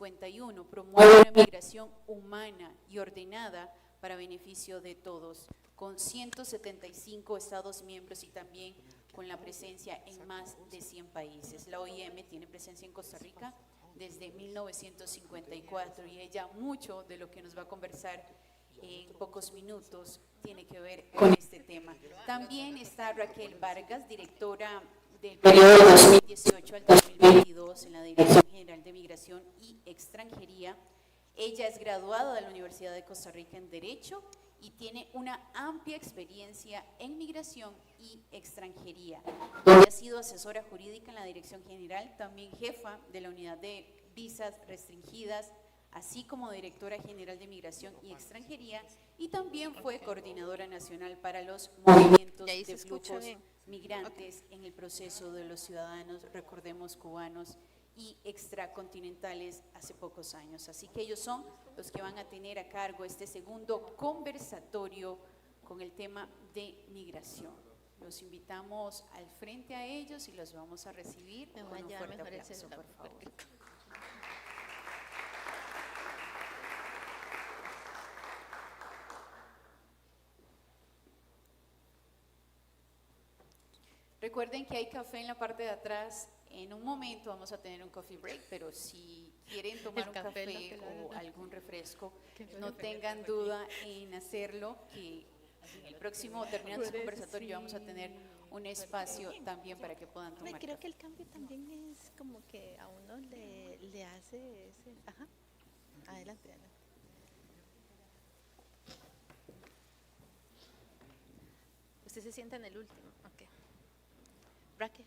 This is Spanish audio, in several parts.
1951 promueve una migración humana y ordenada para beneficio de todos, con 175 Estados miembros y también con la presencia en más de 100 países. La OIM tiene presencia en Costa Rica desde 1954 y ella mucho de lo que nos va a conversar en pocos minutos tiene que ver con este tema. También está Raquel Vargas, directora del periodo de 2018 al 2022 en la Dirección General de Migración y Extranjería. Ella es graduada de la Universidad de Costa Rica en Derecho y tiene una amplia experiencia en migración y extranjería. Ella ha sido asesora jurídica en la Dirección General, también jefa de la Unidad de Visas Restringidas, así como directora general de Migración y Extranjería, y también fue coordinadora nacional para los movimientos de flujos migrantes en el proceso de los ciudadanos, recordemos, cubanos y extracontinentales hace pocos años. Así que ellos son los que van a tener a cargo este segundo conversatorio con el tema de migración. Los invitamos al frente a ellos y los vamos a recibir con un fuerte aplauso, por favor. Recuerden que hay café en la parte de atrás. En un momento vamos a tener un coffee break, pero si quieren tomar un café o algún refresco, no tengan duda en hacerlo, que en el próximo, terminando este conversatorio, vamos a tener un espacio también para que puedan tomar Creo café. que el cambio también es como que a uno le hace ese… Ajá, adelante, adelante. Usted se sienta en el último, ok. Raquel,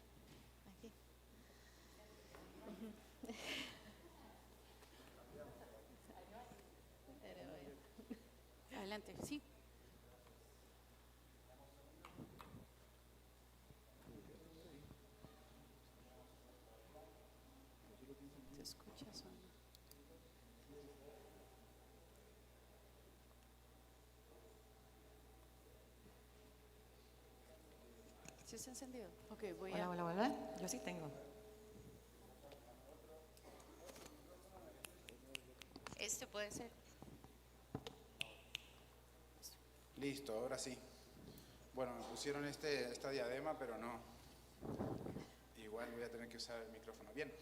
aquí. Adelante, sí. ¿Se escucha o no? ¿Sí está encendido? Ok, voy a… Hola. Yo sí tengo. Este puede ser. Listo, ahora sí. Bueno, me pusieron esta diadema, pero no. Igual voy a tener que usar el micrófono. Bien.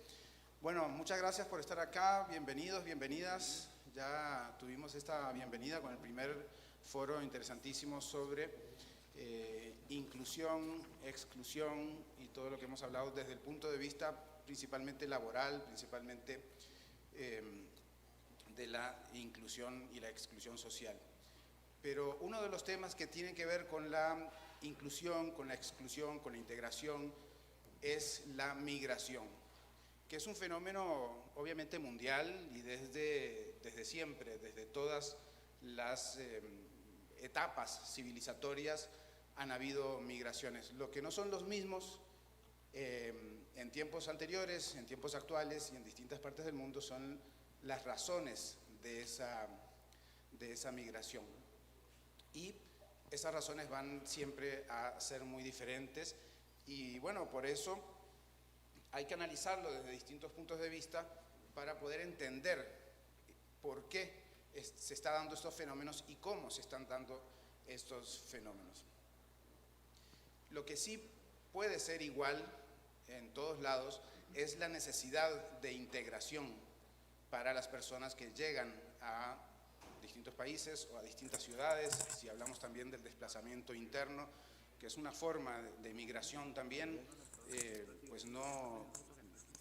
Bueno, muchas gracias por estar acá. Bienvenidos, bienvenidas. Ya tuvimos esta bienvenida con el primer foro interesantísimo sobre inclusión, exclusión y todo lo que hemos hablado desde el punto de vista principalmente laboral, principalmente de la inclusión y la exclusión social. Pero uno de los temas que tienen que ver con la inclusión, con la exclusión, con la integración, es la migración, que es un fenómeno obviamente mundial y desde siempre, desde todas las etapas civilizatorias han habido migraciones. Lo que no son los mismos en tiempos anteriores, en tiempos actuales y en distintas partes del mundo son las razones de esa migración. Y esas razones van siempre a ser muy diferentes y bueno, por eso hay que analizarlo desde distintos puntos de vista para poder entender por qué se están dando estos fenómenos y cómo se están dando estos fenómenos. Lo que sí puede ser igual en todos lados es la necesidad de integración para las personas que llegan a distintos países o a distintas ciudades. Si hablamos también del desplazamiento interno, que es una forma de migración también, pues no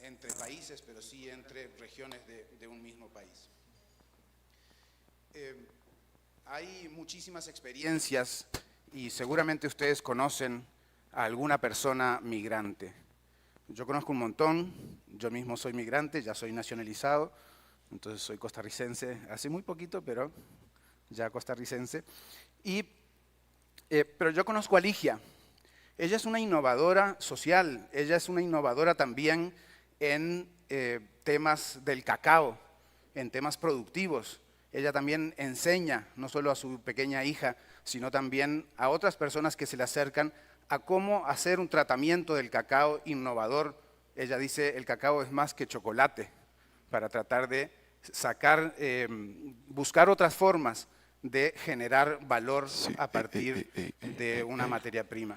entre países, pero sí entre regiones de un mismo país. Hay muchísimas experiencias y seguramente ustedes conocen a alguna persona migrante. Yo conozco un montón, yo mismo soy migrante, ya soy nacionalizado, entonces soy costarricense hace muy poquito, pero ya costarricense. Pero yo conozco a Ligia. Ella es una innovadora social, ella es una innovadora también en temas del cacao, en temas productivos. Ella también enseña, no solo a su pequeña hija, sino también a otras personas que se le acercan a cómo hacer un tratamiento del cacao innovador. Ella dice, el cacao es más que chocolate, para tratar de buscar otras formas de generar valor a partir de una materia prima.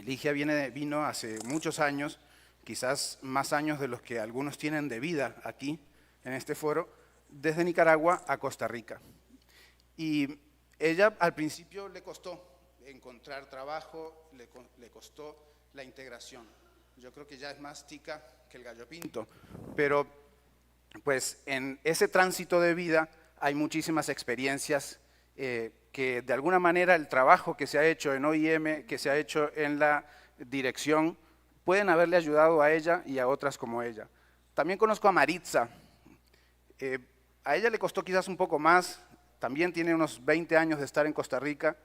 Ligia vino hace muchos años, quizás más años de los que algunos tienen de vida aquí, en este foro, desde Nicaragua a Costa Rica. Y ella al principio le costó encontrar trabajo, le costó la integración. Yo creo que ya es más tica que el gallo pinto, pero pues en ese tránsito de vida hay muchísimas experiencias que de alguna manera el trabajo que se ha hecho en OIM, que se ha hecho en la dirección, pueden haberle ayudado a ella y a otras como ella. También conozco a Maritza. A ella le costó quizás un poco más, también tiene unos 20 años de estar en Costa Rica,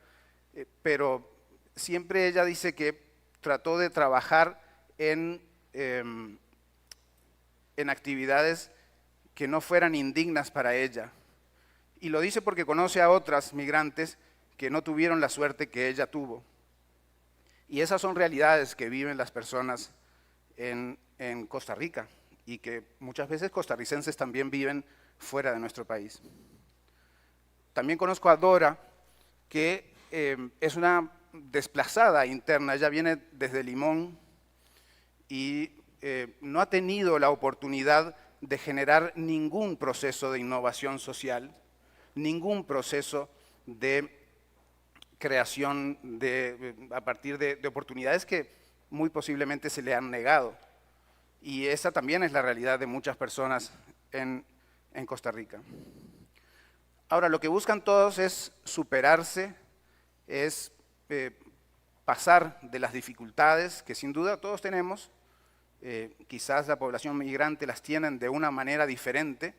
pero siempre ella dice que trató de trabajar en actividades que no fueran indignas para ella. Y lo dice porque conoce a otras migrantes que no tuvieron la suerte que ella tuvo. Y esas son realidades que viven las personas en Costa Rica y que muchas veces costarricenses también viven fuera de nuestro país. También conozco a Dora, que es una desplazada interna. Ella viene desde Limón y no ha tenido la oportunidad de generar ningún proceso de innovación social, ningún proceso de creación a partir de oportunidades que muy posiblemente se le han negado. Y esa también es la realidad de muchas personas en Costa Rica. Ahora, lo que buscan todos es superarse, es pasar de las dificultades que sin duda todos tenemos. Quizás la población migrante las tienen de una manera diferente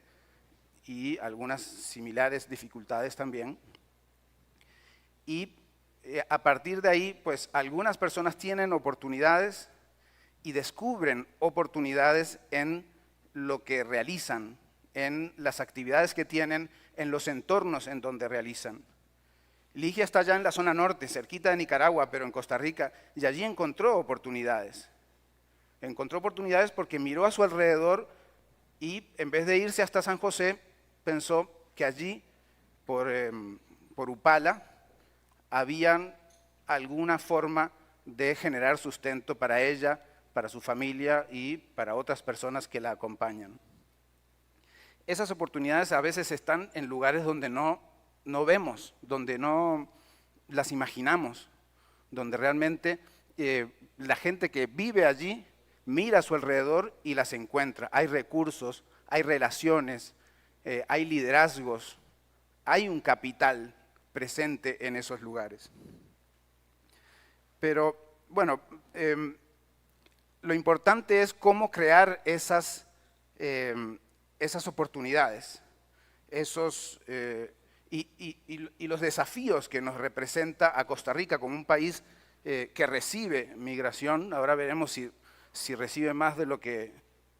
y algunas similares dificultades también. Y a partir de ahí, pues algunas personas tienen oportunidades y descubren oportunidades en lo que realizan, en las actividades que tienen, en los entornos en donde realizan. Ligia está allá en la zona norte, cerquita de Nicaragua, pero en Costa Rica, y allí encontró oportunidades. Encontró oportunidades porque miró a su alrededor y en vez de irse hasta San José, pensó que allí, por Upala, había alguna forma de generar sustento para ella, para su familia y para otras personas que la acompañan. Esas oportunidades a veces están en lugares donde no vemos, donde no las imaginamos, donde realmente la gente que vive allí mira a su alrededor y las encuentra. Hay recursos, hay relaciones, hay liderazgos, hay un capital presente en esos lugares. Pero, bueno, lo importante es cómo crear esas oportunidades, y los desafíos que nos representa a Costa Rica como un país que recibe migración. Ahora veremos si recibe más de lo que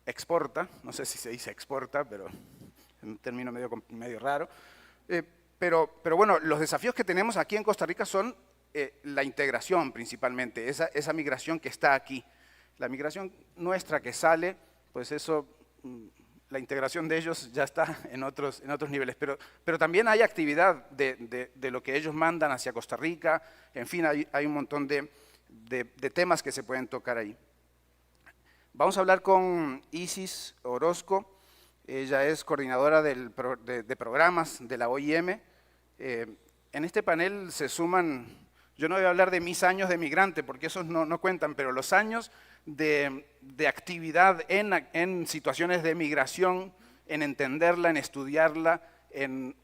exporta, no sé si se dice exporta, pero es un término medio raro. Pero bueno, los desafíos que tenemos aquí en Costa Rica son la integración principalmente, esa migración que está aquí. La migración nuestra que sale, pues eso, la integración de ellos ya está en otros niveles, pero también hay actividad de lo que ellos mandan hacia Costa Rica. En fin, hay un montón de temas que se pueden tocar ahí. Vamos a hablar con Isis Orozco. Ella es coordinadora de programas de la OIM. En este panel se suman, yo no voy a hablar de mis años de migrante porque esos no cuentan, pero los años de actividad en situaciones de migración, en entenderla, en estudiarla, en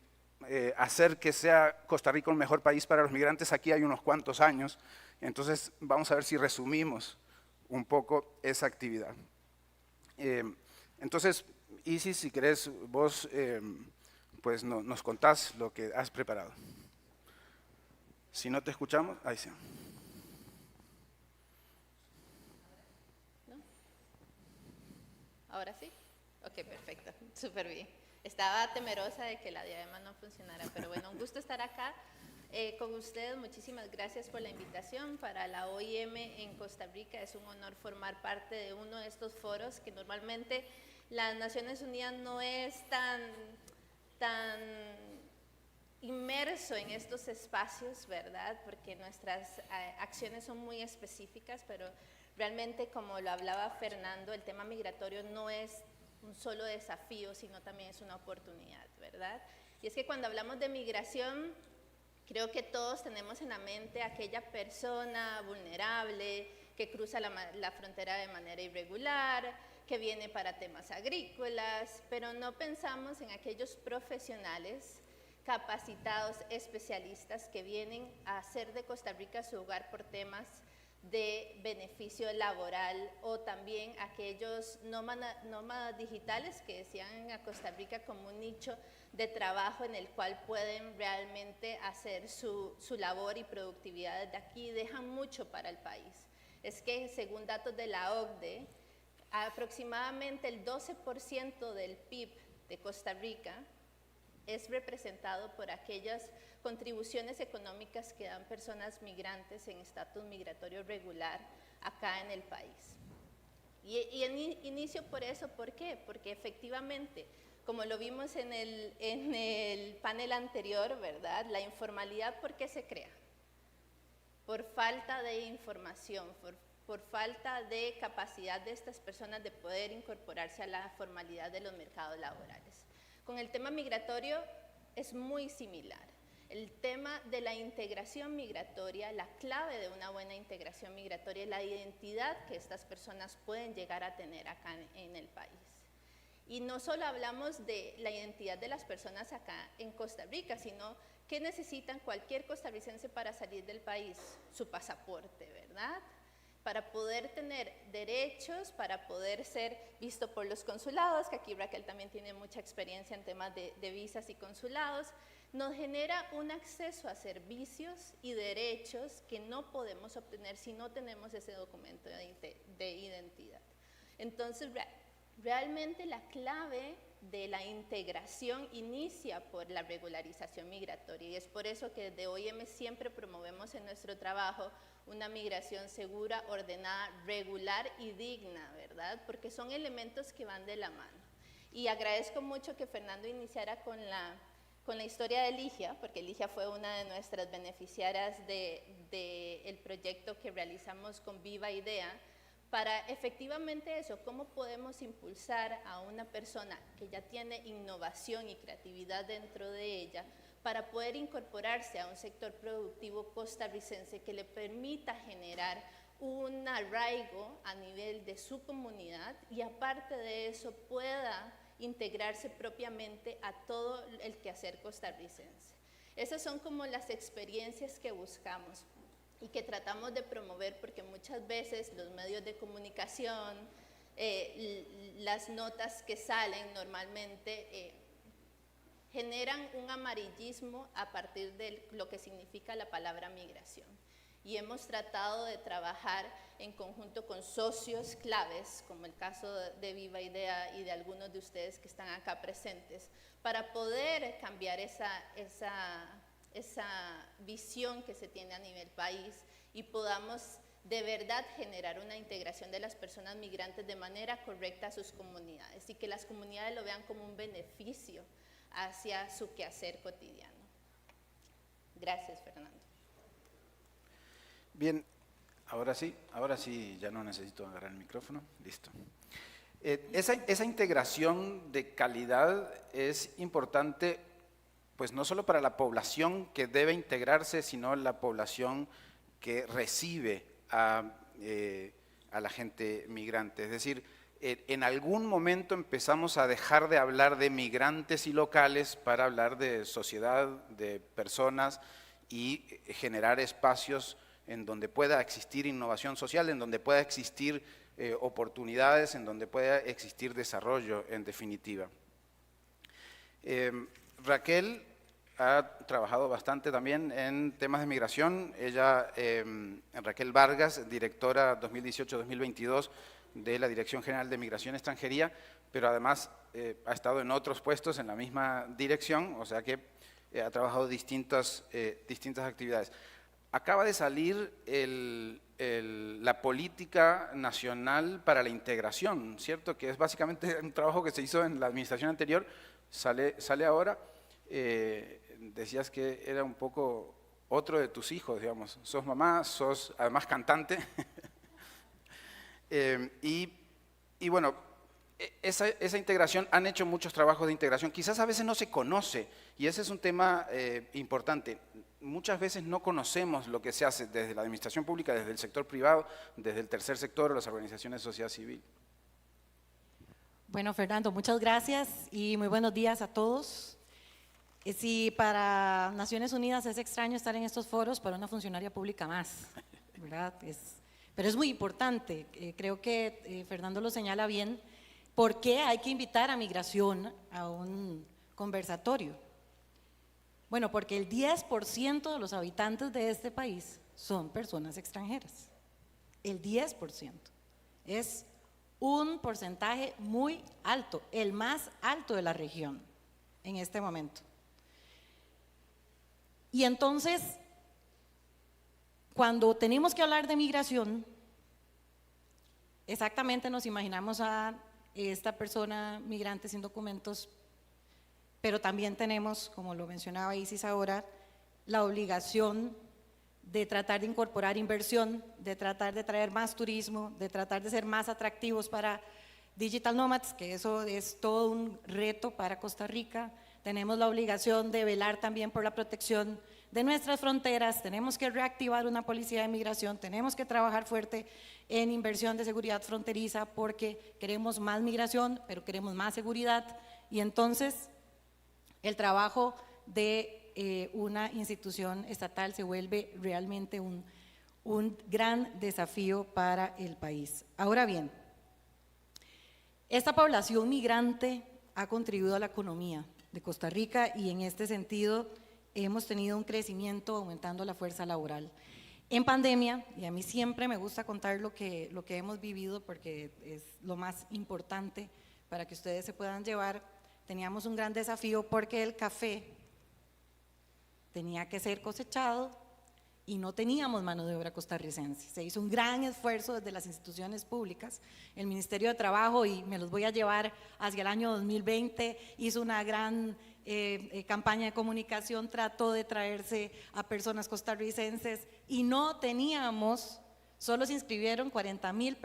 hacer que sea Costa Rica un mejor país para los migrantes. Aquí hay unos cuantos años, entonces vamos a ver si resumimos un poco esa actividad. Entonces, Isis, si querés, vos pues nos contás lo que has preparado. Si no te escuchamos, ahí sí. ¿No? ¿Ahora sí? Ok, perfecto, súper bien. Estaba temerosa de que la diadema no funcionara, pero bueno, un gusto estar acá con ustedes. Muchísimas gracias por la invitación. Para la OIM en Costa Rica es un honor formar parte de uno de estos foros que normalmente las Naciones Unidas no es tan inmerso en estos espacios, ¿verdad? Porque nuestras acciones son muy específicas, pero realmente, como lo hablaba Fernando, el tema migratorio no es un solo desafío, sino también es una oportunidad, ¿verdad? Y es que cuando hablamos de migración, creo que todos tenemos en la mente aquella persona vulnerable que cruza la frontera de manera irregular, que viene para temas agrícolas, pero no pensamos en aquellos profesionales capacitados, especialistas que vienen a hacer de Costa Rica su hogar por temas de beneficio laboral, o también aquellos nómadas digitales que decían a Costa Rica como un nicho de trabajo en el cual pueden realmente hacer su labor y productividad desde aquí, dejan mucho para el país. Es que según datos de la OCDE, aproximadamente el 12% del PIB de Costa Rica es representado por aquellas contribuciones económicas que dan personas migrantes en estatus migratorio regular acá en el país. Y el inicio por eso, ¿por qué? Porque efectivamente, como lo vimos en el panel anterior, ¿verdad? La informalidad, ¿por qué se crea? Por falta de información, por falta de capacidad de estas personas de poder incorporarse a la formalidad de los mercados laborales. Con el tema migratorio es muy similar. El tema de la integración migratoria, la clave de una buena integración migratoria es la identidad que estas personas pueden llegar a tener acá en el país. Y no solo hablamos de la identidad de las personas acá en Costa Rica, sino que necesitan cualquier costarricense para salir del país, su pasaporte, ¿verdad? Para poder tener derechos, para poder ser visto por los consulados, que aquí Raquel también tiene mucha experiencia en temas de visas y consulados, nos genera un acceso a servicios y derechos que no podemos obtener si no tenemos ese documento de identidad. Entonces, realmente la clave de la integración inicia por la regularización migratoria, y es por eso que desde OIM siempre promovemos en nuestro trabajo una migración segura, ordenada, regular y digna, ¿verdad? Porque son elementos que van de la mano. Y agradezco mucho que Fernando iniciara con la historia de Ligia, porque Ligia fue una de nuestras beneficiarias del proyecto que realizamos con Viva Idea, para efectivamente eso, cómo podemos impulsar a una persona que ya tiene innovación y creatividad dentro de ella, para poder incorporarse a un sector productivo costarricense que le permita generar un arraigo a nivel de su comunidad, y aparte de eso pueda integrarse propiamente a todo el quehacer costarricense. Esas son como las experiencias que buscamos y que tratamos de promover, porque muchas veces los medios de comunicación, las notas que salen normalmente generan un amarillismo a partir de lo que significa la palabra migración. Y hemos tratado de trabajar en conjunto con socios claves, como el caso de Viva Idea y de algunos de ustedes que están acá presentes, para poder cambiar esa visión que se tiene a nivel país y podamos de verdad generar una integración de las personas migrantes de manera correcta a sus comunidades, y que las comunidades lo vean como un beneficio hacia su quehacer cotidiano. Gracias, Fernando. Bien, ahora sí ya no necesito agarrar el micrófono, listo. Esa integración de calidad es importante, pues no solo para la población que debe integrarse, sino la población que recibe a la gente migrante. Es decir, en algún momento empezamos a dejar de hablar de migrantes y locales para hablar de sociedad, de personas, y generar espacios en donde pueda existir innovación social, en donde pueda existir oportunidades, en donde pueda existir desarrollo, en definitiva. Raquel ha trabajado bastante también en temas de migración. Ella, Raquel Vargas, directora 2018-2022 de la Dirección General de Migración y Extranjería, pero además ha estado en otros puestos en la misma dirección, o sea que ha trabajado distintas actividades. acaba de salir la política nacional para la integración, ¿cierto? Que es básicamente un trabajo que se hizo en la administración anterior, sale ahora. Decías que era un poco otro de tus hijos, digamos. Sos mamá, sos además cantante. Y bueno, esa integración, han hecho muchos trabajos de integración, quizás a veces no se conoce, y ese es un tema importante. Muchas veces no conocemos lo que se hace desde la administración pública, desde el sector privado, desde el tercer sector o las organizaciones de sociedad civil. Bueno, Fernando, muchas gracias y muy buenos días a todos. Si para Naciones Unidas es extraño estar en estos foros, para una funcionaria pública más, ¿verdad? Pero es muy importante, creo que Fernando lo señala bien, ¿por qué hay que invitar a migración a un conversatorio? Bueno, porque el 10% de los habitantes de este país son personas extranjeras. El 10%. Es un porcentaje muy alto, el más alto de la región en este momento. Y entonces, cuando tenemos que hablar de migración, exactamente nos imaginamos a esta persona migrante sin documentos, pero también tenemos, como lo mencionaba Isis ahora, la obligación de tratar de incorporar inversión, de tratar de traer más turismo, de tratar de ser más atractivos para digital nomads, que eso es todo un reto para Costa Rica. Tenemos la obligación de velar también por la protección de nuestras fronteras, tenemos que reactivar una policía de migración, tenemos que trabajar fuerte en inversión de seguridad fronteriza porque queremos más migración, pero queremos más seguridad, y entonces el trabajo de una institución estatal se vuelve realmente un gran desafío para el país. Ahora bien, esta población migrante ha contribuido a la economía de Costa Rica y en este sentido hemos tenido un crecimiento aumentando la fuerza laboral. En pandemia, y a mí siempre me gusta contar lo que hemos vivido porque es lo más importante para que ustedes se puedan llevar, teníamos un gran desafío porque el café tenía que ser cosechado y no teníamos mano de obra costarricense. Se hizo un gran esfuerzo desde las instituciones públicas, el Ministerio de Trabajo, y me los voy a llevar hacia el año 2020, hizo una gran campaña de comunicación, trató de traerse a personas costarricenses y no teníamos, solo se inscribieron 4.000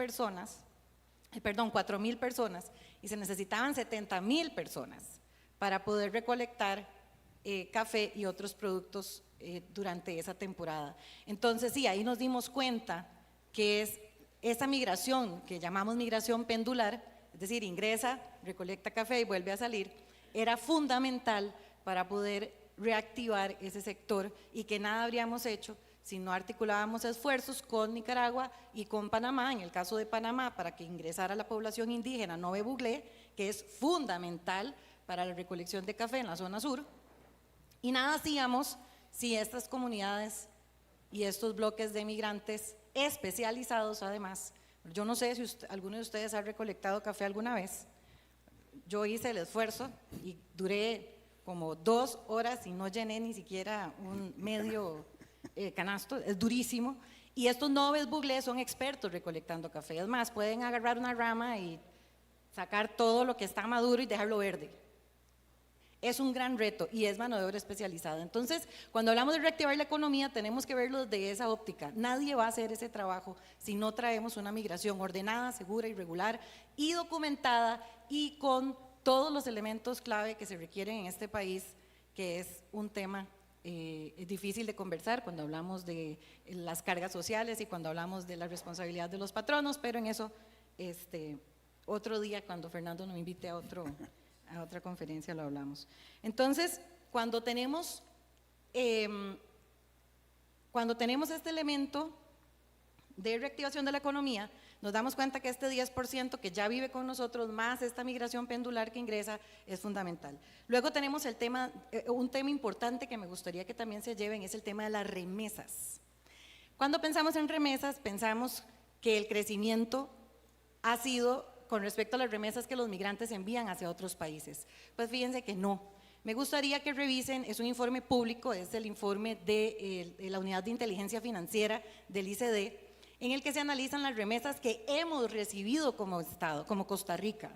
personas y se necesitaban 70.000 personas para poder recolectar café y otros productos durante esa temporada. Entonces sí, ahí nos dimos cuenta que es esa migración que llamamos migración pendular, es decir, ingresa, recolecta café y vuelve a salir, era fundamental para poder reactivar ese sector y que nada habríamos hecho si no articulábamos esfuerzos con Nicaragua y con Panamá, en el caso de Panamá, para que ingresara la población indígena Nove Buglé, que es fundamental para la recolección de café en la zona sur, y nada hacíamos si estas comunidades y estos bloques de migrantes especializados además, yo no sé si alguno de ustedes ha recolectado café alguna vez, yo hice el esfuerzo y duré como 2 horas y no llené ni siquiera un medio canasto, es durísimo, y estos Noves Buglé son expertos recolectando café, es más, pueden agarrar una rama y sacar todo lo que está maduro y dejarlo verde. Es un gran reto y es mano de obra especializada. Entonces, cuando hablamos de reactivar la economía, tenemos que verlo desde esa óptica. Nadie va a hacer ese trabajo si no traemos una migración ordenada, segura y regular y documentada y con todos los elementos clave que se requieren en este país, que es un tema difícil de conversar cuando hablamos de las cargas sociales y cuando hablamos de la responsabilidad de los patronos, pero en eso otro día, cuando Fernando nos invite a otra conferencia, lo hablamos. Entonces, cuando tenemos este elemento de reactivación de la economía, nos damos cuenta que este 10% que ya vive con nosotros, más esta migración pendular que ingresa, es fundamental. Luego tenemos un tema importante que me gustaría que también se lleven, es el tema de las remesas. Cuando pensamos en remesas, pensamos que el crecimiento ha sido con respecto a las remesas que los migrantes envían hacia otros países. Pues fíjense que no. me gustaría que revisen, es un informe público, es el informe de la Unidad de Inteligencia Financiera del ICD, en el que se analizan las remesas que hemos recibido como Estado, como Costa Rica,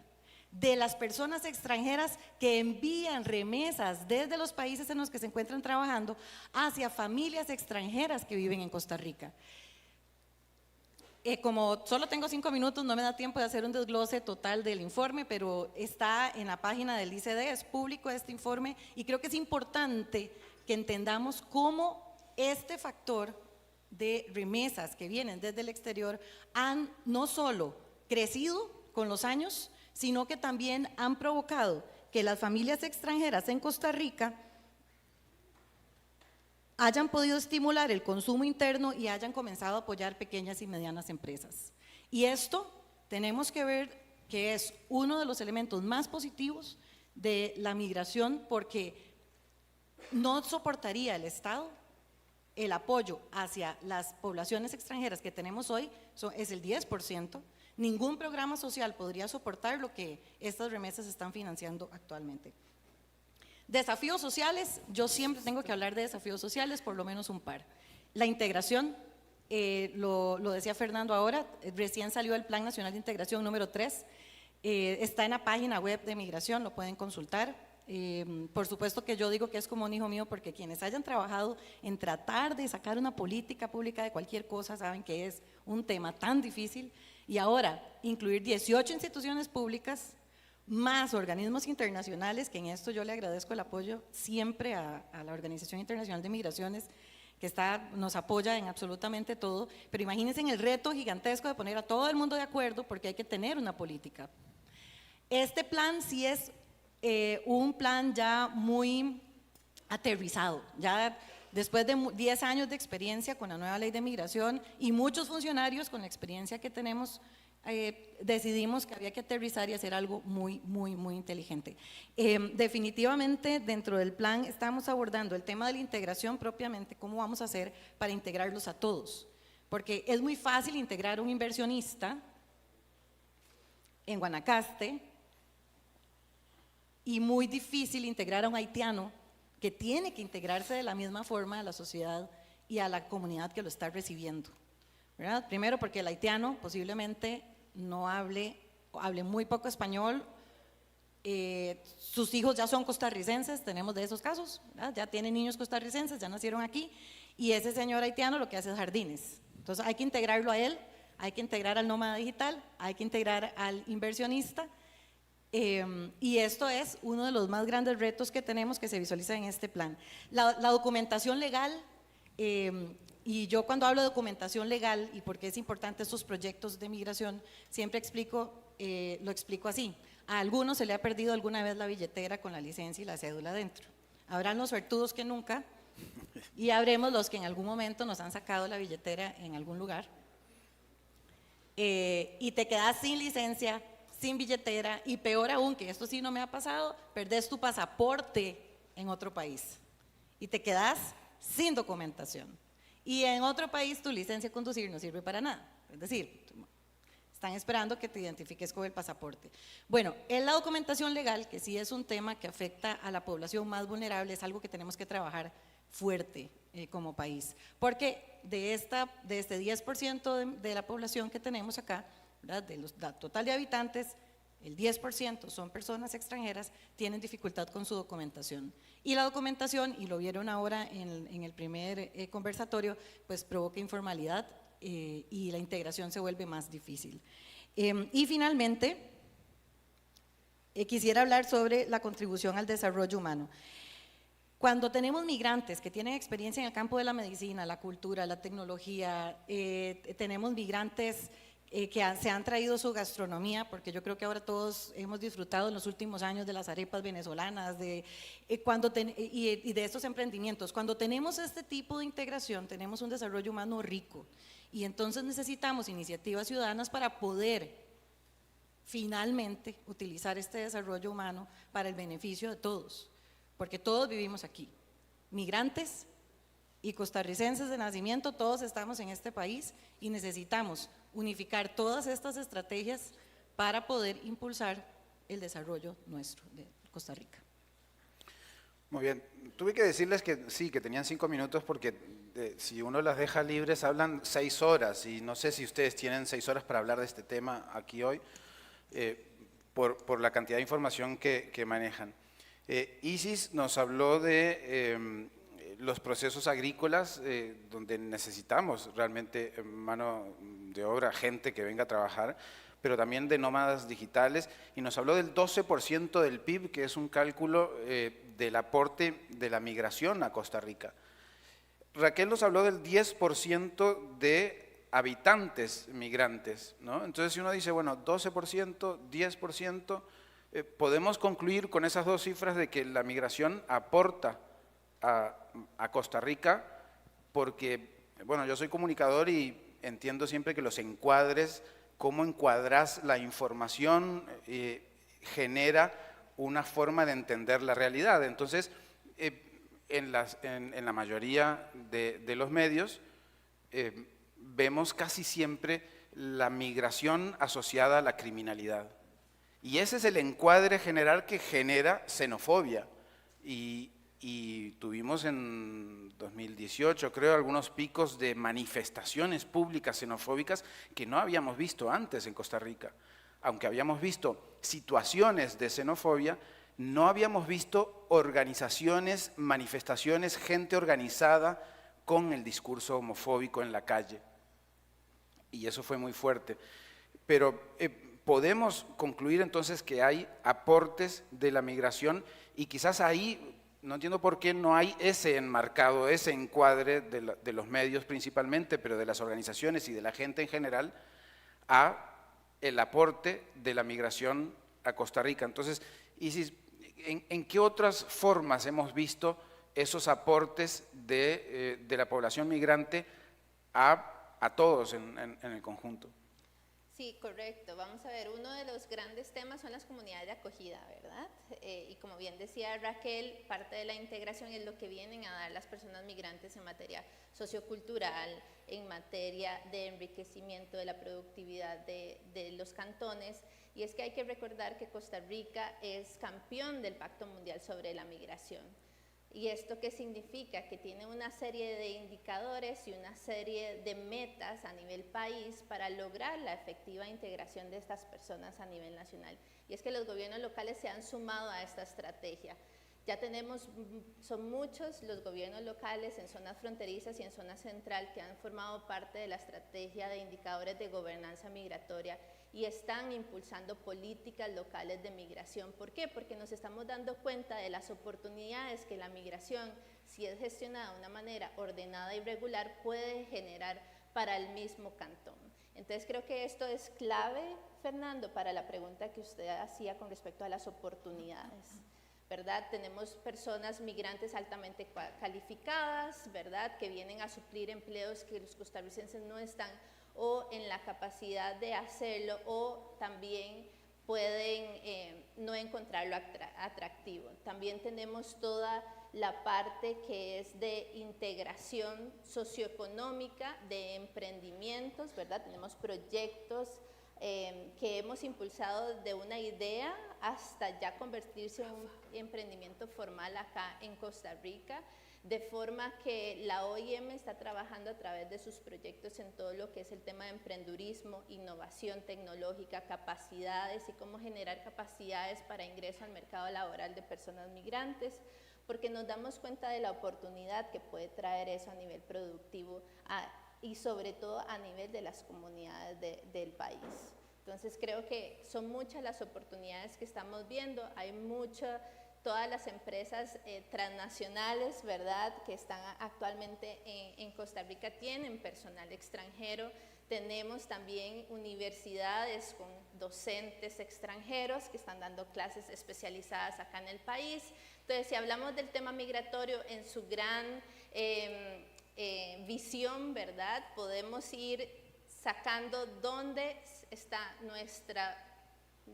de las personas extranjeras que envían remesas desde los países en los que se encuentran trabajando hacia familias extranjeras que viven en Costa Rica. Como solo tengo 5 minutos, no me da tiempo de hacer un desglose total del informe, pero está en la página del ICD, es público este informe, y creo que es importante que entendamos cómo este factor de remesas que vienen desde el exterior han no solo crecido con los años, sino que también han provocado que las familias extranjeras en Costa Rica hayan podido estimular el consumo interno y hayan comenzado a apoyar pequeñas y medianas empresas. Y esto tenemos que ver que es uno de los elementos más positivos de la migración, porque no soportaría el Estado el apoyo hacia las poblaciones extranjeras que tenemos hoy, es el 10%, ningún programa social podría soportar lo que estas remesas están financiando actualmente. Desafíos sociales, yo siempre tengo que hablar de desafíos sociales, por lo menos un par. La integración, lo decía Fernando ahora, recién salió el Plan Nacional de Integración número 3, está en la página web de Migración, lo pueden consultar. Por supuesto que yo digo que es como un hijo mío, porque quienes hayan trabajado en tratar de sacar una política pública de cualquier cosa saben que es un tema tan difícil, y ahora incluir 18 instituciones públicas más organismos internacionales, que en esto yo le agradezco el apoyo siempre a la Organización Internacional de Migraciones, que nos apoya en absolutamente todo, pero imagínense en el reto gigantesco de poner a todo el mundo de acuerdo, porque hay que tener una política. Este plan sí es un plan ya muy aterrizado, ya después de 10 años de experiencia con la nueva ley de migración y muchos funcionarios con la experiencia que tenemos, decidimos que había que aterrizar y hacer algo muy, muy, muy inteligente. Definitivamente dentro del plan estamos abordando el tema de la integración propiamente, cómo vamos a hacer para integrarlos a todos, porque es muy fácil integrar a un inversionista en Guanacaste y muy difícil integrar a un haitiano que tiene que integrarse de la misma forma a la sociedad y a la comunidad que lo está recibiendo, ¿verdad? Primero porque el haitiano posiblemente no hable muy poco español, sus hijos ya son costarricenses, tenemos de esos casos, ¿verdad? Ya tienen niños costarricenses, ya nacieron aquí, y ese señor haitiano lo que hace es jardines. Entonces hay que integrarlo a él, hay que integrar al nómada digital, hay que integrar al inversionista, y esto es uno de los más grandes retos que tenemos, que se visualiza en este plan. La documentación legal, y yo cuando hablo de documentación legal y por qué es importante estos proyectos de migración, siempre lo explico así. A algunos se le ha perdido alguna vez la billetera con la licencia y la cédula dentro. Habrán los suertudos que nunca, y habremos los que en algún momento nos han sacado la billetera en algún lugar, y te quedas sin licencia, sin billetera, y peor aún, que esto sí no me ha pasado, perdés tu pasaporte en otro país y te quedas sin documentación. Y en otro país tu licencia de conducir no sirve para nada, es decir, están esperando que te identifiques con el pasaporte. Bueno, en la documentación legal, que sí es un tema que afecta a la población más vulnerable, es algo que tenemos que trabajar fuerte como país, porque de este 10% de la población que tenemos acá, ¿verdad? La total de habitantes, el 10% son personas extranjeras, tienen dificultad con su documentación. Y la documentación, y lo vieron ahora en el primer conversatorio, pues provoca informalidad y la integración se vuelve más difícil. Y finalmente, quisiera hablar sobre la contribución al desarrollo humano. Cuando tenemos migrantes que tienen experiencia en el campo de la medicina, la cultura, la tecnología, tenemos migrantes que se han traído su gastronomía, porque yo creo que ahora todos hemos disfrutado en los últimos años de las arepas venezolanas y de estos emprendimientos. Cuando tenemos este tipo de integración, tenemos un desarrollo humano rico, y entonces necesitamos iniciativas ciudadanas para poder finalmente utilizar este desarrollo humano para el beneficio de todos, porque todos vivimos aquí, migrantes y costarricenses de nacimiento, todos estamos en este país y necesitamos unificar todas estas estrategias para poder impulsar el desarrollo nuestro de Costa Rica. Muy bien. Tuve que decirles que sí, que tenían 5 minutos porque si uno las deja libres hablan 6 horas y no sé si ustedes tienen 6 horas para hablar de este tema aquí hoy por la cantidad de información que manejan. Isis nos habló de los procesos agrícolas donde necesitamos realmente mano de obra, gente que venga a trabajar, pero también de nómadas digitales, y nos habló del 12% del PIB, que es un cálculo del aporte de la migración a Costa Rica. Raquel nos habló del 10% de habitantes migrantes, ¿no? Entonces, si uno dice, bueno, 12%, 10%, podemos concluir con esas dos cifras de que la migración aporta a Costa Rica, porque, bueno, yo soy comunicador y entiendo siempre que los encuadres, cómo encuadras la información, genera una forma de entender la realidad. Entonces, en la mayoría de los medios, vemos casi siempre la migración asociada a la criminalidad. Y ese es el encuadre general que genera xenofobia. Y tuvimos en 2018, creo, algunos picos de manifestaciones públicas xenofóbicas que no habíamos visto antes en Costa Rica. Aunque habíamos visto situaciones de xenofobia, no habíamos visto organizaciones, manifestaciones, gente organizada con el discurso homofóbico en la calle. Y eso fue muy fuerte. Pero podemos concluir entonces que hay aportes de la migración y quizás ahí, no entiendo por qué no hay ese enmarcado, ese encuadre de los medios principalmente, pero de las organizaciones y de la gente en general, a el aporte de la migración a Costa Rica. Entonces, Isis, ¿en qué otras formas hemos visto esos aportes de la población migrante a todos en el conjunto? Sí, correcto. Vamos a ver, uno de los grandes temas son las comunidades de acogida, ¿verdad? Y como bien decía Raquel, parte de la integración es lo que vienen a dar las personas migrantes en materia sociocultural, en materia de enriquecimiento de la productividad de los cantones. Y es que hay que recordar que Costa Rica es campeón del Pacto Mundial sobre la Migración. ¿Y esto qué significa? Que tiene una serie de indicadores y una serie de metas a nivel país para lograr la efectiva integración de estas personas a nivel nacional. Y es que los gobiernos locales se han sumado a esta estrategia. Ya tenemos, son muchos los gobiernos locales en zonas fronterizas y en zona central que han formado parte de la estrategia de indicadores de gobernanza migratoria y están impulsando políticas locales de migración. ¿Por qué? Porque nos estamos dando cuenta de las oportunidades que la migración, si es gestionada de una manera ordenada y regular, puede generar para el mismo cantón. Entonces creo que esto es clave, Fernando, para la pregunta que usted hacía con respecto a las oportunidades, ¿verdad? Tenemos personas migrantes altamente calificadas, ¿verdad?, que vienen a suplir empleos que los costarricenses no están o en la capacidad de hacerlo, o también pueden no encontrarlo atractivo. También tenemos toda la parte que es de integración socioeconómica, de emprendimientos, ¿verdad? Tenemos proyectos que hemos impulsado de una idea hasta ya convertirse en un emprendimiento formal acá en Costa Rica, de forma que la OIM está trabajando a través de sus proyectos en todo lo que es el tema de emprendurismo, innovación tecnológica, capacidades y cómo generar capacidades para ingreso al mercado laboral de personas migrantes, porque nos damos cuenta de la oportunidad que puede traer eso a nivel productivo y sobre todo a nivel de las comunidades del país. Entonces creo que son muchas las oportunidades que estamos viendo, hay todas las empresas transnacionales, ¿verdad?, que están actualmente en Costa Rica tienen personal extranjero. Tenemos también universidades con docentes extranjeros que están dando clases especializadas acá en el país. Entonces, si hablamos del tema migratorio en su gran visión, ¿verdad?, podemos ir sacando dónde está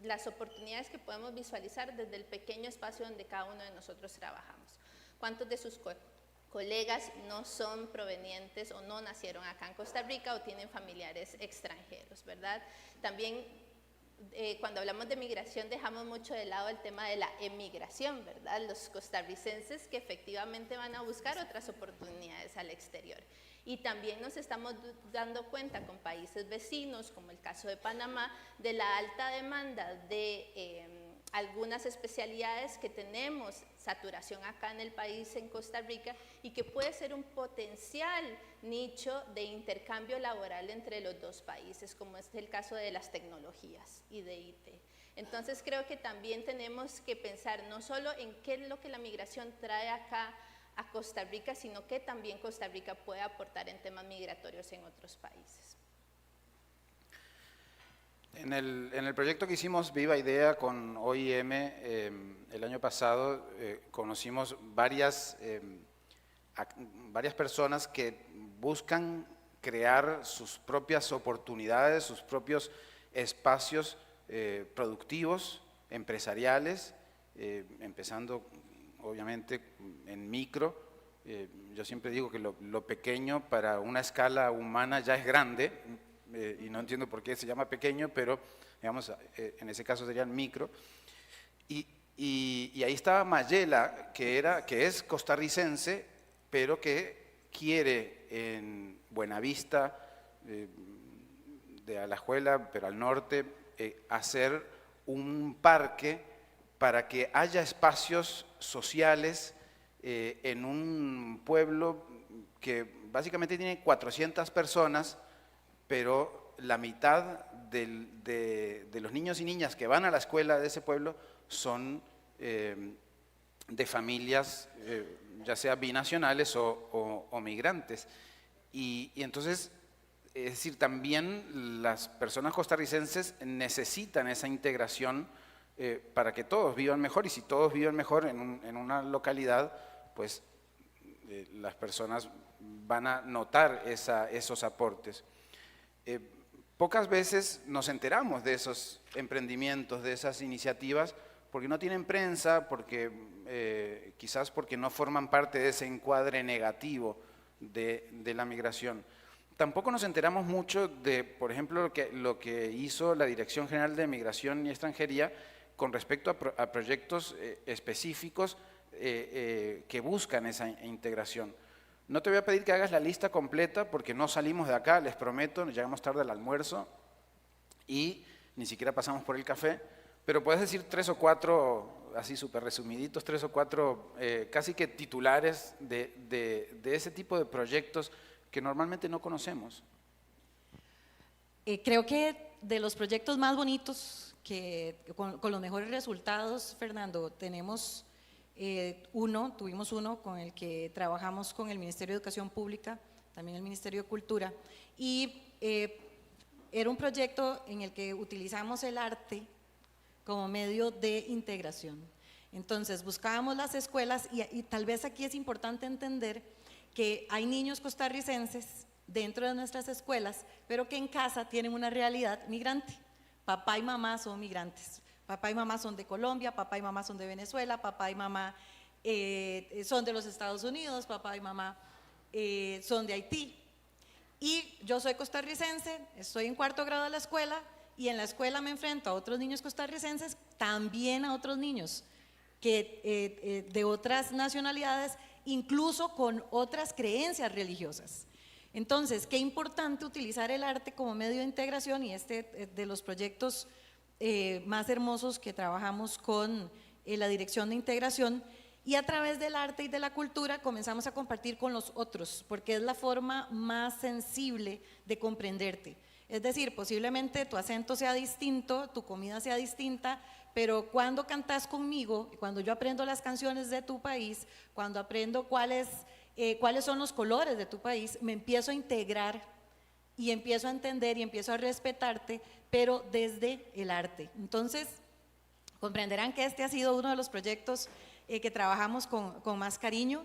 las oportunidades que podemos visualizar desde el pequeño espacio donde cada uno de nosotros trabajamos. ¿Cuántos de sus colegas no son provenientes o no nacieron acá en Costa Rica o tienen familiares extranjeros, ¿verdad? También cuando hablamos de migración dejamos mucho de lado el tema de la emigración, ¿verdad? Los costarricenses que efectivamente van a buscar otras oportunidades al exterior. Y también nos estamos dando cuenta con países vecinos, como el caso de Panamá, de la alta demanda de algunas especialidades que tenemos, saturación acá en el país, en Costa Rica, y que puede ser un potencial nicho de intercambio laboral entre los dos países, como es el caso de las tecnologías y de IT. Entonces creo que también tenemos que pensar no solo en qué es lo que la migración trae acá a Costa Rica, sino que también Costa Rica puede aportar en temas migratorios en otros países. En el proyecto que hicimos Viva Idea con OIM el año pasado, conocimos varias personas que buscan crear sus propias oportunidades, sus propios espacios productivos, empresariales, empezando obviamente en micro. Yo siempre digo que lo pequeño para una escala humana ya es grande, y no entiendo por qué se llama pequeño, pero digamos, en ese caso serían micro. Y ahí estaba Mayela, que es costarricense, pero que quiere en Buenavista, de Alajuela, pero al norte, hacer un parque para que haya espacios sociales en un pueblo que básicamente tiene 400 personas, pero la mitad de los niños y niñas que van a la escuela de ese pueblo son de familias, ya sea binacionales o migrantes. Y entonces, es decir, también las personas costarricenses necesitan esa integración para que todos vivan mejor, y si todos viven mejor en una localidad, pues las personas van a notar esos aportes. Pocas veces nos enteramos de esos emprendimientos, de esas iniciativas, porque no tienen prensa, porque quizás porque no forman parte de ese encuadre negativo de la migración. Tampoco nos enteramos mucho de, por ejemplo, lo que hizo la Dirección General de Migración y Extranjería con respecto a proyectos específicos que buscan esa integración. No te voy a pedir que hagas la lista completa porque no salimos de acá, les prometo, llegamos tarde al almuerzo y ni siquiera pasamos por el café, pero puedes decir 3 o 4, así súper resumiditos, 3 o 4 casi que titulares de ese tipo de proyectos que normalmente no conocemos. Creo que de los proyectos más bonitos, con los mejores resultados, Fernando, tuvimos uno con el que trabajamos con el Ministerio de Educación Pública, también el Ministerio de Cultura, y era un proyecto en el que utilizamos el arte como medio de integración. Entonces buscábamos las escuelas y tal vez aquí es importante entender que hay niños costarricenses dentro de nuestras escuelas, pero que en casa tienen una realidad migrante. Papá y mamá son migrantes. Papá y mamá son de Colombia, papá y mamá son de Venezuela, papá y mamá son de los Estados Unidos, papá y mamá son de Haití. Y yo soy costarricense, estoy en 4º grado de la escuela y en la escuela me enfrento a otros niños costarricenses, también a otros niños de otras nacionalidades, incluso con otras creencias religiosas. Entonces, qué importante utilizar el arte como medio de integración, y de los proyectos más hermosos que trabajamos con la Dirección de Integración, y a través del arte y de la cultura comenzamos a compartir con los otros, porque es la forma más sensible de comprenderte. Es decir, posiblemente tu acento sea distinto, tu comida sea distinta, pero cuando cantas conmigo, cuando yo aprendo las canciones de tu país, cuando aprendo cuáles son los colores de tu país, me empiezo a integrar y empiezo a entender y empiezo a respetarte, pero desde el arte. Entonces, comprenderán que este ha sido uno de los proyectos que trabajamos con más cariño,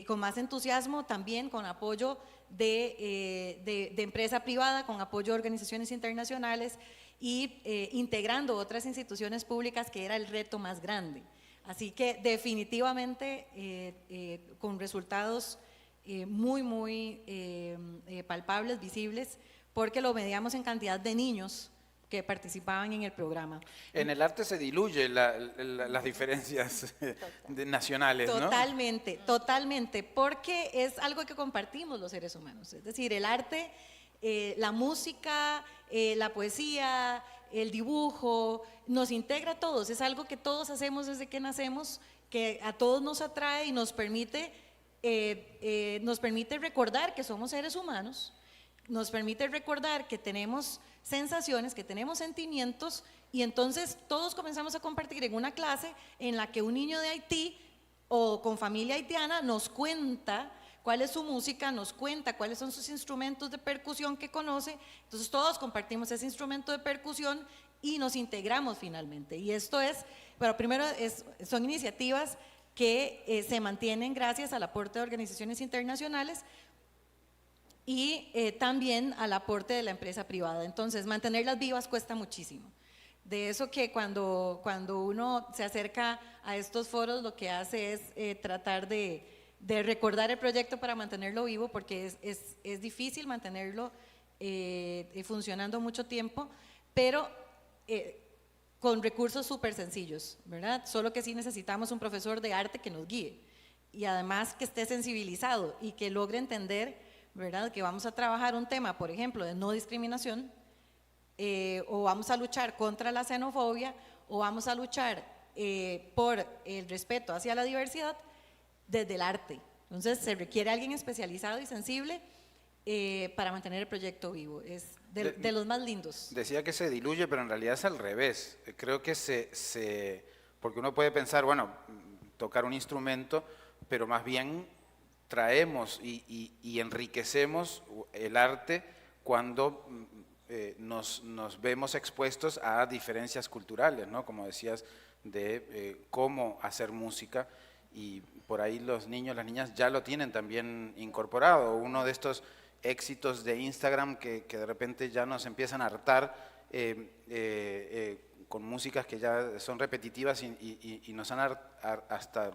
con más entusiasmo, también con apoyo de empresa privada, con apoyo de organizaciones internacionales y integrando otras instituciones públicas, que era el reto más grande. Así que definitivamente con resultados muy palpables, visibles, porque lo medíamos en cantidad de niños que participaban en el programa. En el arte se diluye las diferencias nacionales, ¿no? Totalmente, totalmente, porque es algo que compartimos los seres humanos. Es decir, el arte, la música, la poesía, el dibujo, nos integra a todos. Es algo que todos hacemos desde que nacemos, que a todos nos atrae y nos permite recordar que somos seres humanos, nos permite recordar que tenemos sensaciones, que tenemos sentimientos, y entonces todos comenzamos a compartir en una clase en la que un niño de Haití o con familia haitiana nos cuenta cuál es su música, nos cuenta cuáles son sus instrumentos de percusión que conoce, entonces todos compartimos ese instrumento de percusión y nos integramos finalmente. Y esto pero primero son iniciativas que se mantienen gracias al aporte de organizaciones internacionales y también al aporte de la empresa privada. Entonces, mantenerlas vivas cuesta muchísimo. De eso que cuando uno se acerca a estos foros, lo que hace es tratar de recordar el proyecto para mantenerlo vivo, porque es difícil mantenerlo funcionando mucho tiempo, pero con recursos súper sencillos, ¿verdad? Solo que sí necesitamos un profesor de arte que nos guíe y además que esté sensibilizado y que logre entender, ¿verdad?, que vamos a trabajar un tema, por ejemplo, de no discriminación, o vamos a luchar contra la xenofobia, o vamos a luchar por el respeto hacia la diversidad desde el arte. Entonces se requiere alguien especializado y sensible para mantener el proyecto vivo. Es de los más lindos. Decía que se diluye, pero en realidad es al revés. Creo que porque uno puede pensar, bueno, tocar un instrumento, pero más bien traemos y enriquecemos el arte cuando nos vemos expuestos a diferencias culturales, ¿no? Como decías, de cómo hacer música, y por ahí los niños, las niñas ya lo tienen también incorporado. Uno de estos éxitos de Instagram que de repente ya nos empiezan a hartar con músicas que ya son repetitivas y nos han hasta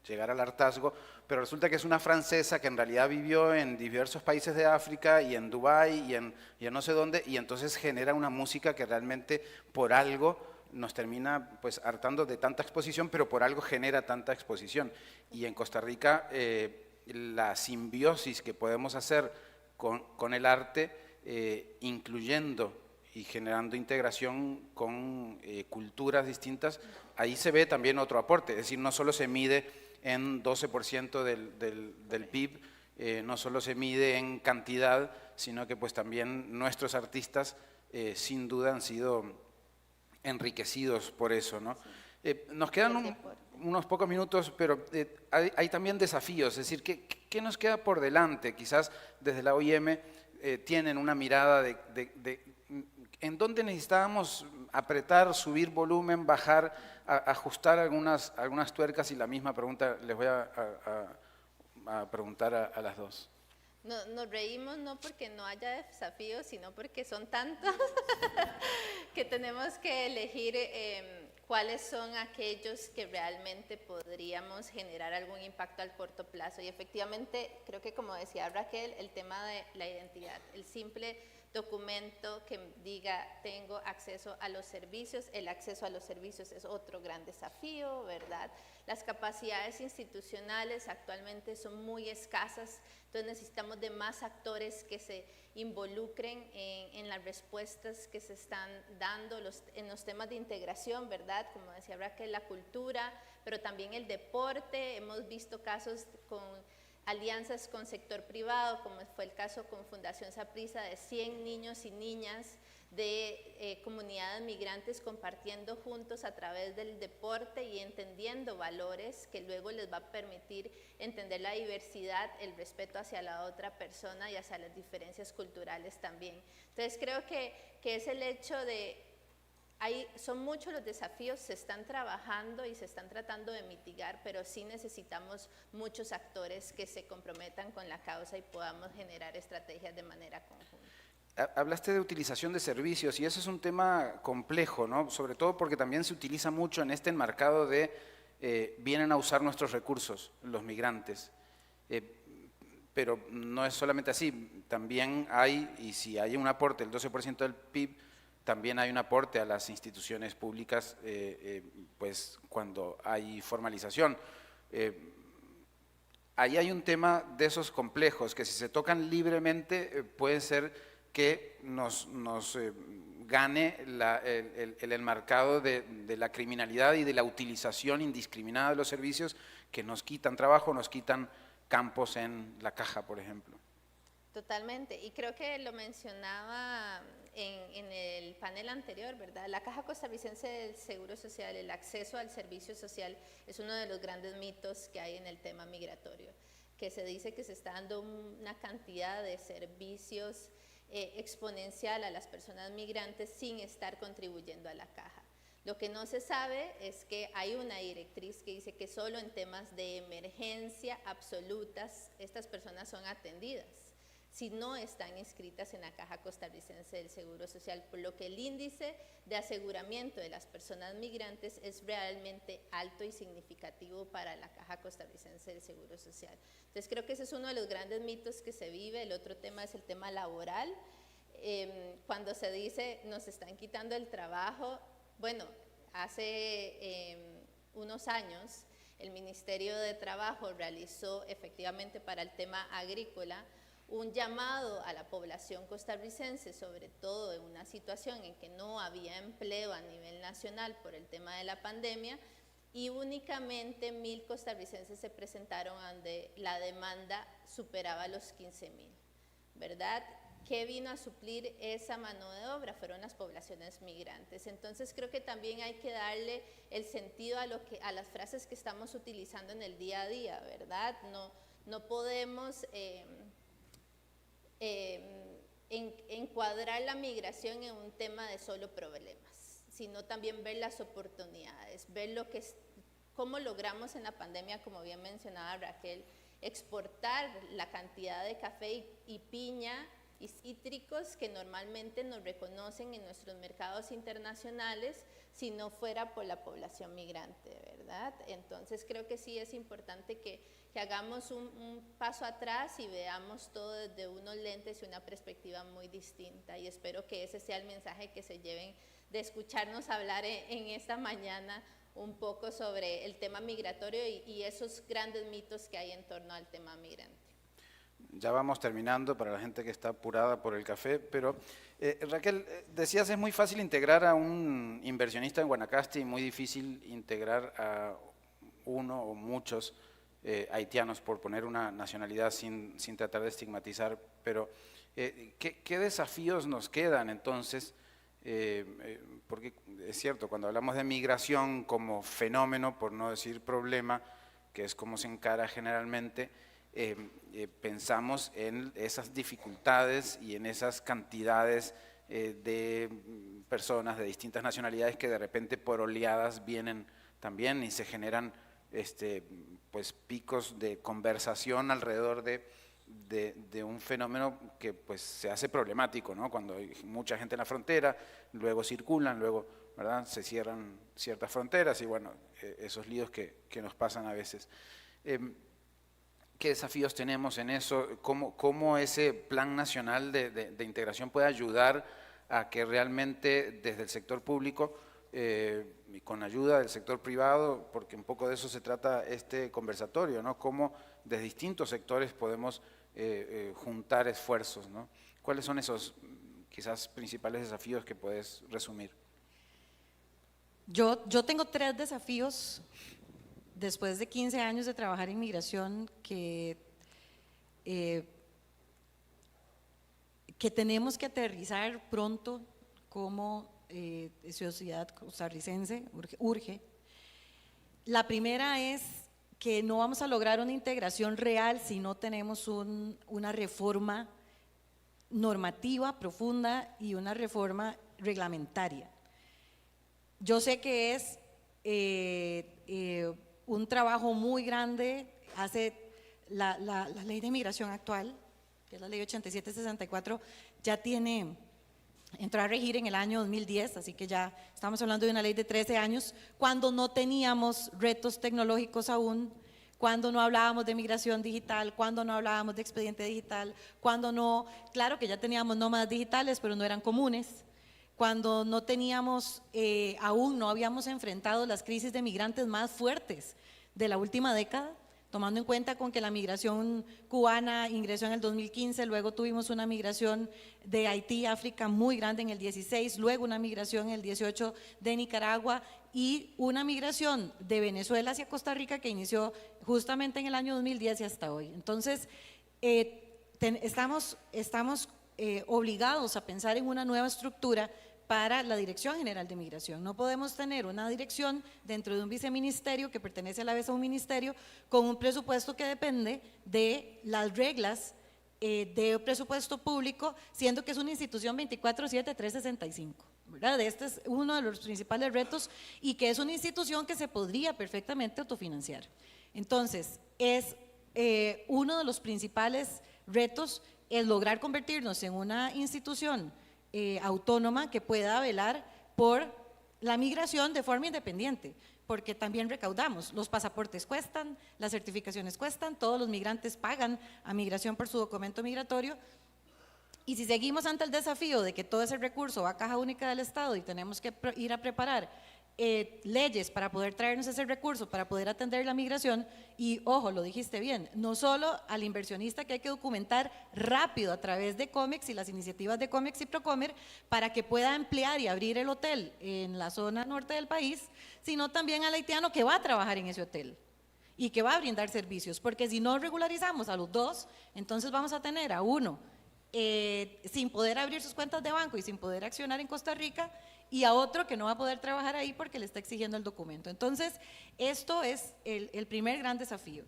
llegar al hartazgo, pero resulta que es una francesa que en realidad vivió en diversos países de África y en Dubái y en no sé dónde, y entonces genera una música que realmente por algo nos termina pues hartando de tanta exposición, pero por algo genera tanta exposición. Y en Costa Rica la simbiosis que podemos hacer con el arte, incluyendo y generando integración con culturas distintas, ahí se ve también otro aporte. Es decir, no solo se mide en 12% del PIB, no solo se mide en cantidad, sino que pues también nuestros artistas sin duda han sido enriquecidos por eso, ¿no? Nos quedan unos pocos minutos, pero hay también desafíos, es decir, ¿qué nos queda por delante? Quizás desde la OIM tienen una mirada de en dónde necesitábamos apretar, subir volumen, bajar, ajustar algunas tuercas, y la misma pregunta les voy a preguntar a las dos. Nos reímos no porque no haya desafíos, sino porque son tantos que tenemos que elegir cuáles son aquellos que realmente podríamos generar algún impacto al corto plazo. Y efectivamente, creo que como decía Raquel, el tema de la identidad, el simple documento que diga tengo acceso a los servicios, el acceso a los servicios es otro gran desafío, ¿verdad? Las capacidades institucionales actualmente son muy escasas, entonces necesitamos de más actores que se involucren en las respuestas que se están dando en los temas de integración, ¿verdad? Como decía Raquel, la cultura, pero también el deporte. Hemos visto casos con alianzas con sector privado, como fue el caso con Fundación Saprissa, de 100 niños y niñas de comunidades migrantes compartiendo juntos a través del deporte y entendiendo valores que luego les va a permitir entender la diversidad, el respeto hacia la otra persona y hacia las diferencias culturales también. Entonces creo que es el hecho de son muchos los desafíos, se están trabajando y se están tratando de mitigar, pero sí necesitamos muchos actores que se comprometan con la causa y podamos generar estrategias de manera conjunta. Hablaste de utilización de servicios y eso es un tema complejo, ¿no? Sobre todo porque también se utiliza mucho en este enmarcado de vienen a usar nuestros recursos los migrantes. Pero no es solamente así, también hay, y si hay un aporte del 12% del PIB, también hay un aporte a las instituciones públicas pues cuando hay formalización. Ahí hay un tema de esos complejos que si se tocan libremente puede ser que nos gane el enmarcado de la criminalidad y de la utilización indiscriminada de los servicios que nos quitan trabajo, nos quitan campos en la caja, por ejemplo. Totalmente, y creo que lo mencionaba en el panel anterior, ¿verdad? La Caja Costarricense del Seguro Social, el acceso al servicio social es uno de los grandes mitos que hay en el tema migratorio, que se dice que se está dando una cantidad de servicios exponencial a las personas migrantes sin estar contribuyendo a la caja. Lo que no se sabe es que hay una directriz que dice que solo en temas de emergencia absolutas estas personas son atendidas si no están inscritas en la Caja Costarricense del Seguro Social, por lo que el índice de aseguramiento de las personas migrantes es realmente alto y significativo para la Caja Costarricense del Seguro Social. Entonces creo que ese es uno de los grandes mitos que se vive. El otro tema es el tema laboral. Cuando se dice nos están quitando el trabajo, bueno, hace unos años el Ministerio de Trabajo realizó efectivamente para el tema agrícola un llamado a la población costarricense, sobre todo en una situación en que no había empleo a nivel nacional por el tema de la pandemia, y únicamente 1,000 costarricenses se presentaron donde la demanda superaba los 15,000, ¿verdad? ¿Qué vino a suplir esa mano de obra? Fueron las poblaciones migrantes. Entonces creo que también hay que darle el sentido a las frases que estamos utilizando en el día a día, ¿verdad? No podemos encuadrar la migración en un tema de solo problemas, sino también ver las oportunidades, ver cómo logramos en la pandemia, como bien mencionaba Raquel, exportar la cantidad de café y piña y cítricos que normalmente nos reconocen en nuestros mercados internacionales si no fuera por la población migrante, ¿verdad? Entonces creo que sí es importante que hagamos un paso atrás y veamos todo desde unos lentes y una perspectiva muy distinta, y espero que ese sea el mensaje que se lleven de escucharnos hablar en esta mañana un poco sobre el tema migratorio y esos grandes mitos que hay en torno al tema migrante. Ya vamos terminando para la gente que está apurada por el café, pero Raquel, decías es muy fácil integrar a un inversionista en Guanacaste y muy difícil integrar a uno o muchos haitianos, por poner una nacionalidad sin tratar de estigmatizar, pero ¿qué desafíos nos quedan entonces? Porque es cierto, cuando hablamos de migración como fenómeno, por no decir problema, que es como se encara generalmente, pensamos en esas dificultades y en esas cantidades de personas de distintas nacionalidades que de repente por oleadas vienen también y se generan pues picos de conversación alrededor de un fenómeno que pues se hace problemático, ¿no? Cuando hay mucha gente en la frontera, luego circulan, luego, ¿verdad?, se cierran ciertas fronteras y bueno, esos líos que nos pasan a veces. ¿Qué desafíos tenemos en eso? ¿Cómo ese plan nacional de integración puede ayudar a que realmente desde el sector público y con ayuda del sector privado, porque un poco de eso se trata este conversatorio, ¿no? Cómo desde distintos sectores podemos juntar esfuerzos, ¿no? ¿Cuáles son esos quizás principales desafíos que puedes resumir? Yo tengo 3 desafíos después de 15 años de trabajar en migración que tenemos que aterrizar pronto como sociedad costarricense, urge. La primera es que no vamos a lograr una integración real si no tenemos una reforma normativa profunda y una reforma reglamentaria. Yo sé que es un trabajo muy grande. Hace la ley de migración actual, que es la ley 8764, ya entró a regir en el año 2010, así que ya estamos hablando de una ley de 13 años, cuando no teníamos retos tecnológicos aún, cuando no hablábamos de migración digital, cuando no hablábamos de expediente digital, claro que ya teníamos nómadas digitales, pero no eran comunes, cuando no teníamos, aún no habíamos enfrentado las crisis de migrantes más fuertes de la última década, tomando en cuenta con que la migración cubana ingresó en el 2015, luego tuvimos una migración de Haití, África muy grande en el 16, luego una migración en el 18 de Nicaragua y una migración de Venezuela hacia Costa Rica que inició justamente en el año 2010 y hasta hoy. Entonces, estamos obligados a pensar en una nueva estructura para la Dirección General de Migración. No podemos tener una dirección dentro de un viceministerio que pertenece a la vez a un ministerio con un presupuesto que depende de las reglas de presupuesto público, siendo que es una institución 24/7, 365. ¿Verdad? Este es uno de los principales retos y que es una institución que se podría perfectamente autofinanciar. Entonces, es uno de los principales retos es lograr convertirnos en una institución autónoma que pueda velar por la migración de forma independiente, porque también recaudamos, los pasaportes cuestan, las certificaciones cuestan, todos los migrantes pagan a migración por su documento migratorio, y si seguimos ante el desafío de que todo ese recurso va a Caja Única del Estado y tenemos que ir a preparar leyes para poder traernos ese recurso, para poder atender la migración, y ojo, lo dijiste bien, no solo al inversionista que hay que documentar rápido a través de COMEX y las iniciativas de COMEX y Procomer para que pueda emplear y abrir el hotel en la zona norte del país, sino también al haitiano que va a trabajar en ese hotel y que va a brindar servicios, porque si no regularizamos a los dos, entonces vamos a tener a uno sin poder abrir sus cuentas de banco y sin poder accionar en Costa Rica, y a otro que no va a poder trabajar ahí porque le está exigiendo el documento. Entonces, esto es el primer gran desafío.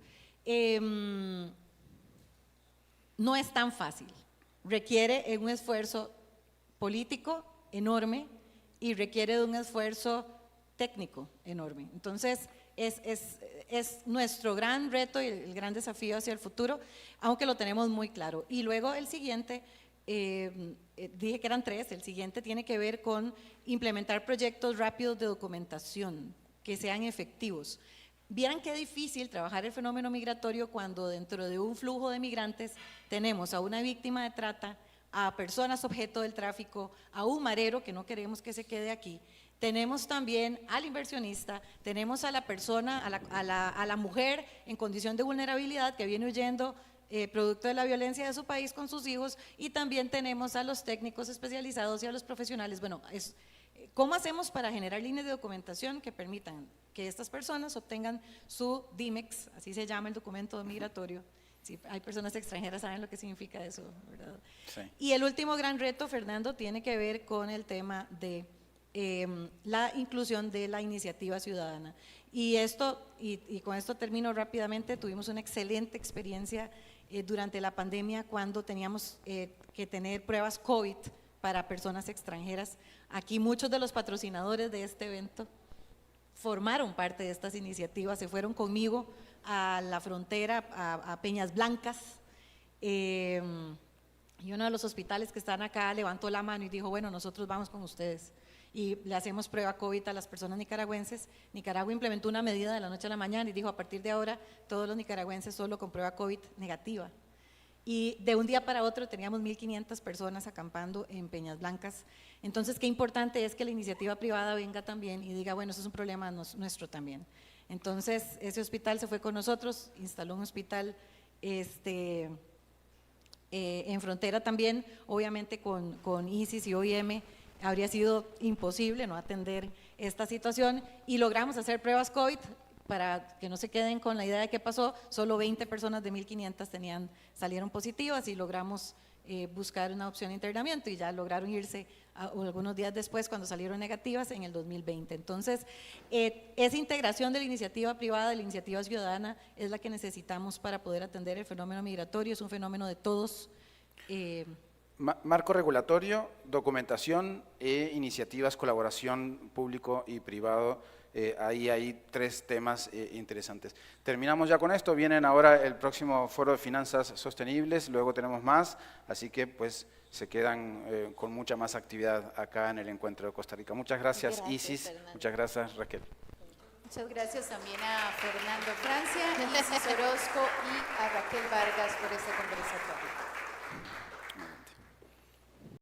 No es tan fácil, requiere un esfuerzo político enorme y requiere de un esfuerzo técnico enorme. Entonces, es nuestro gran reto y el gran desafío hacia el futuro, aunque lo tenemos muy claro. Y luego el siguiente, dije que eran 3, el siguiente tiene que ver con implementar proyectos rápidos de documentación que sean efectivos. Vieran qué difícil trabajar el fenómeno migratorio cuando dentro de un flujo de migrantes tenemos a una víctima de trata, a personas objeto del tráfico, a un marero que no queremos que se quede aquí. Tenemos también al inversionista, tenemos a la persona, a la mujer en condición de vulnerabilidad que viene huyendo producto de la violencia de su país con sus hijos, y también tenemos a los técnicos especializados y a los profesionales. Bueno, ¿cómo hacemos para generar líneas de documentación que permitan que estas personas obtengan su DIMEX, así se llama el documento migratorio? Si hay personas extranjeras saben lo que significa eso, ¿verdad? Sí. Y el último gran reto, Fernando, tiene que ver con el tema de la inclusión de la iniciativa ciudadana. Y con esto termino rápidamente. Tuvimos una excelente experiencia durante la pandemia cuando teníamos que tener pruebas COVID para personas extranjeras. Aquí muchos de los patrocinadores de este evento formaron parte de estas iniciativas, se fueron conmigo a la frontera, a Peñas Blancas, y uno de los hospitales que están acá levantó la mano y dijo, bueno, nosotros vamos con ustedes y le hacemos prueba COVID a las personas nicaragüenses. Nicaragua implementó una medida de la noche a la mañana y dijo, a partir de ahora todos los nicaragüenses solo con prueba COVID negativa. Y de un día para otro teníamos 1.500 personas acampando en Peñas Blancas. Entonces, qué importante es que la iniciativa privada venga también y diga, bueno, eso es un problema nuestro también. Entonces, ese hospital se fue con nosotros, instaló un hospital en frontera también, obviamente con ISIS y OIM, habría sido imposible no atender esta situación, y logramos hacer pruebas COVID para que no se queden con la idea de qué pasó. Solo 20 personas de 1.500 salieron positivas y logramos buscar una opción de internamiento, y ya lograron irse algunos días después cuando salieron negativas en el 2020. Entonces, esa integración de la iniciativa privada, de la iniciativa ciudadana, es la que necesitamos para poder atender el fenómeno migratorio. Es un fenómeno de todos. Marco regulatorio, documentación e iniciativas, colaboración público y privado. Ahí hay 3 temas interesantes. Terminamos ya con esto, vienen ahora el próximo Foro de Finanzas Sostenibles, luego tenemos más, así que pues se quedan con mucha más actividad acá en el Encuentro de Costa Rica. Muchas gracias, Isis, Fernando. Muchas gracias, Raquel. Muchas gracias también a Fernando Francia, Isis Orozco y a Raquel Vargas por este conversatorio.